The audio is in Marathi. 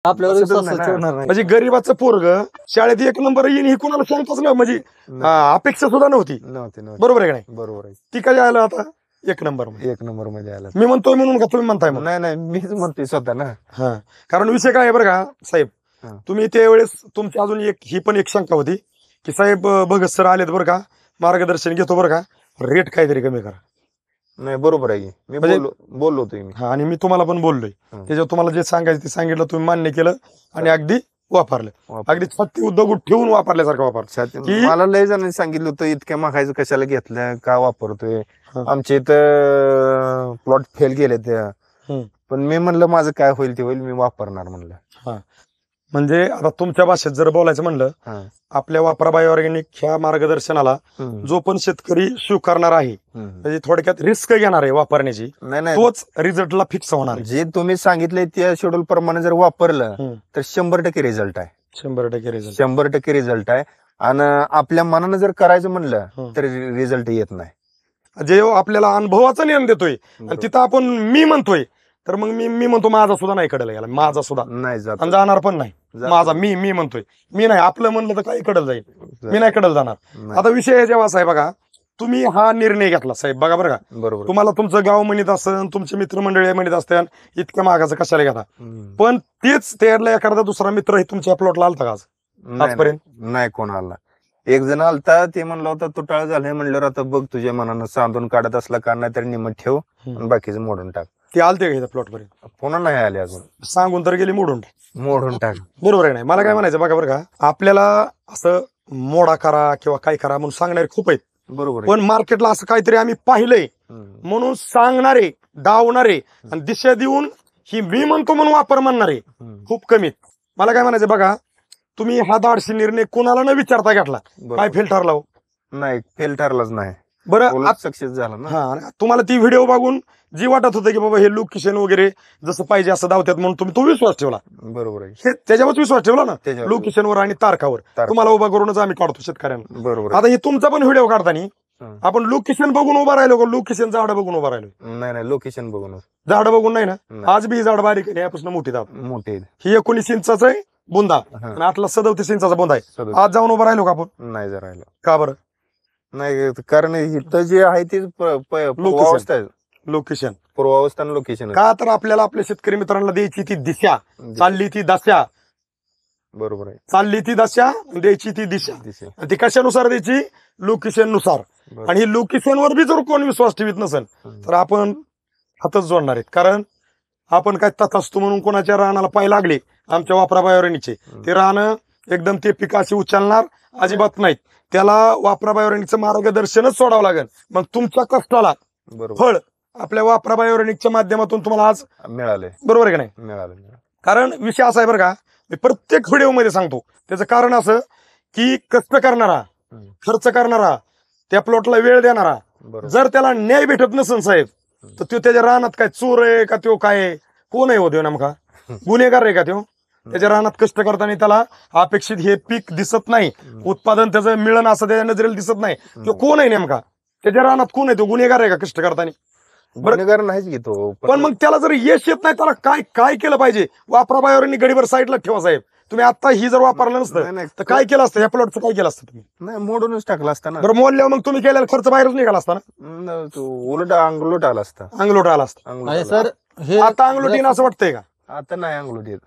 आपल्यावर बसतच विश्वास नाही ना. ठेवणार नाही. म्हणजे गरीबाचं पोरग शाळेत 1 नंबर येईन ही कुणाला सांगताच नाही, म्हणजे अपेक्षा सुद्धा नव्हती. नव्हते नव्हते. बरोबर आहे का नाही? बरोबर आहे. ती काय आलं आता 1 नंबर मध्ये. 1 नंबर मध्ये आला. मी म्हणतोय म्हणून का तुम्ही म्हणताय मग? नाही नाही मीच म्हणतोय स्वतः ना. हा, कारण विषय काय आहे बरं का साहेब, हा. तुम्ही त्यावेळेस तुमची अजून ही पण एक शंका होती की साहेब भगत सर आलेत बरं का, मार्गदर्शन घेतो बरं का, रेट काहीतरी कमी करा. नाही बरोबर आहे. मी म्हणजे- बोललो होतो मी. हा, आणि मी तुम्हाला पण बोललोय. हा. त्याच्यावर तुम्हाला जे सांगायचं ते सांगितलं, तुम्ही मान्य केलं आणि अगदी वापरलं. अगदी छत्ती उद्योग ठेवून वापरल्यासारखं वापर. की- मला लय जणांनी सांगितलं होतं इतक्या महागाईचं कशाला घेतलं, का वापरतोय. हा. आमच्या इथं प्लॉट फेल गेले त्या. हम्म. पण मी म्हणलं माझं काय होईल ते होईल, मी वापरणार म्हणलं. म्हणजे आता तुमच्या भाषेत जर बोलायचं म्हणलं, हा. आपल्या वापराबाई ऑर्गॅनिक ह्या मार्गदर्शनाला हम्म. जो पण शेतकरी स्वीकारणार आहे, हम्म. म्हणजे थोडक्यात रिस्क घेणार आहे वापरण्याची, नाही नाही तोच रिझल्टला फिक्स होणार आहे. जे तुम्ही सांगितलंय त्या शेड्यूल प्रमाणे जर वापरलं हम्म. तर 100% रिझल्ट आहे. 100% रिझल्ट. 100% रिझल्ट आहे. आणि आपल्या मनानं जर करायचं म्हणलं हम्म. तर रिझल्ट येत नाही. जे आपल्याला अनुभवाचा नियम देतोय आणि तिथं आपण मी म्हणतोय, तर मग मी म्हणतो माझा सुद्धा नाही कडल गेला, माझा सुद्धा नाही जात. आणि जाणार पण नाही. जात. माझा मी म्हणतोय, मी नाही, आपलं म्हणलं तर काही कडल जाईल, मी नाही कडल जाणार. नाही. आता विषय जेव्हा साहेब बघा, तुम्ही हा निर्णय घेतला साहेब, बघा बरं का, बरोबर. तुम्हाला तुमचं गाव म्हणत असतं, तुमचे मित्रमंडळी म्हणत असतात इतक्या महागाचं कशाला घेता, हम्म. पण तेच त्यातला एखादा दुसरा मित्र हे तुमच्या प्लॉटला आलता का आज नाही, आजपर्यंत? नाही कोण आला. एक जण आलता, ते म्हणलं होतं तुटाळ झालंय, म्हणल्यावर आता बघ तुझ्या मनानं सांधून काढत असला का नाही तर निमत ठेव आणि बाकीचं मोडून टाक. ते आलते का प्लॉट पर्यंत? पुन्हा नाही आले अजून. सांगून तर गेली मोडून. मोडून टाक. बरोबर आहे. नाही, मला काय म्हणायचं बघा बरं का, आपल्याला असं मोडा करा किंवा काय करा म्हणून सांगणारे खूप आहेत, बरोबर आहे. पण मार्केटला असं काहीतरी आम्ही पाहिलंय हम्म. म्हणून सांगणारे, डावणारे आणि दिशा देऊन ही मी म्हणतो म्हणून वापर म्हणणारे हम्म. खूप कमीत. मला काय म्हणायचं बघा, तुम्ही हा धाडसी निर्णय कोणाला न विचारता घेतला, बरोबर. काय फेल ठरला हो? नाही फेल ठरलाच नाही. बरं सक्सेस झाला ना. हा, आणि तुम्हाला ती व्हिडिओ बघून जी वाटत होतं की बाबा हे लोकेशन वगैरे जसं पाहिजे असं धावतात म्हणून तुम्ही तो विश्वास ठेवला, बरोबर आहे. हे त्याच्यावर विश्वास ठेवला ना, त्याच्यावर. लोकेशनवर आणि तारखावर. तुम्हाला उभा करूनच आम्ही काढतो शेतकऱ्यांना. बरोबर. आता हे तुमचा पण व्हिडिओ काढताना हं. आपण लोकेशन बघून उभा राहिलो का, लोकेशन झाड बघून उभा राहिलो? नाही नाही लोकेशन बघून. झाड बघून नाही ना. नाही. आज बी ही झाड बारीक आहे, यापासून मोठी दाब. मोठे. ही 19 इंचाचा आहे बुंदा हं. आणि आतला 37 इंचाचा बुंदा आहे. सदो- आज जाऊन उभा राहिलो का आपण? नाही जर राहिलं. का बरं? नाही कारण इथं जे आहे ते पूर्वावस्था आहे. लोकेशन. पूर्वावस्था आणि लोकेशन. का तर आपल्याला आपल्या शेतकरी मित्रांना द्यायची ती दिशा, चालली ती दशा, बरोबर आहे. चालली ती दशा, द्यायची ती दिशा. दिशा. आणि ती कशानुसार द्यायची? लोकेशन नुसार. बरोबर. आणि ही लोकेशनवर बी जर कोण विश्वास ठेवीत नसेल हं. तर आपण हातच जोडणार आहेत. कारण आपण काय तथास्तू म्हणून कोणाच्या रानाला पाय लागले, आमच्या वापराबायोरणीचे ते रानं एकदम ते पिकाशी उचलणार अजिबात नाहीत. त्याला वापराबायोरणीचं मार्गदर्शनच सोडावं लागेल. मग तुमच्या कष्टाला बरोबर फळ आपल्या वापराबायोरणीच्या माध्यमातून तुम्हाला आज मिळाले. बरोबर आहे का नाही? मिळाले. कारण विषय असा आहे बरं का, मी प्रत्येक व्हिडिओमध्ये सांगतो, त्याचं कारण असं की कष्ट करणारा, खर्च करणारा, त्या प्लॉटला वेळ देणारा, बरोबर. जर त्याला न्याय भेटत नसेल साहेब, तर तो त्याच्या रानात काय चोर आहे का, तो काय कोण आहे हो देऊ नेमका, गुन्हेगार आहे का तो? त्याच्या रानात कष्ट करताना त्याला अपेक्षित हे पीक दिसत नाही, उत्पादन त्याचं मिळण असं त्याच्या नजरेला दिसत नाही, तो कोण आहे नेमका? त्याच्या रानात कोण आहे? तो गुन्हेगार आहे का कष्ट करताना? गुन्हेगार नाहीच घेतो. पण मग त्याला जर यश येत नाही, त्याला काय काय केलं पाहिजे? वापराबायोरणीने गडीवर साईडला ठेवा साहेब. तुम्ही आता ही जर वापरलं नसतं तर काय केलं असतं? या प्लॉटचं काय केलं असतं तुम्ही? नाही मोडूनच टाकला असता ना. बरं मोडल्यावर मग तुम्ही केलेला खर्च बाहेरच निघाला असता ना, उलट अंगलोट आला असता. अंगलोट आला असता. अंगलोट आणि आला. सर हे आता अंगलोटीन असं वाटतंय का? आता नाही अंगलोट येत.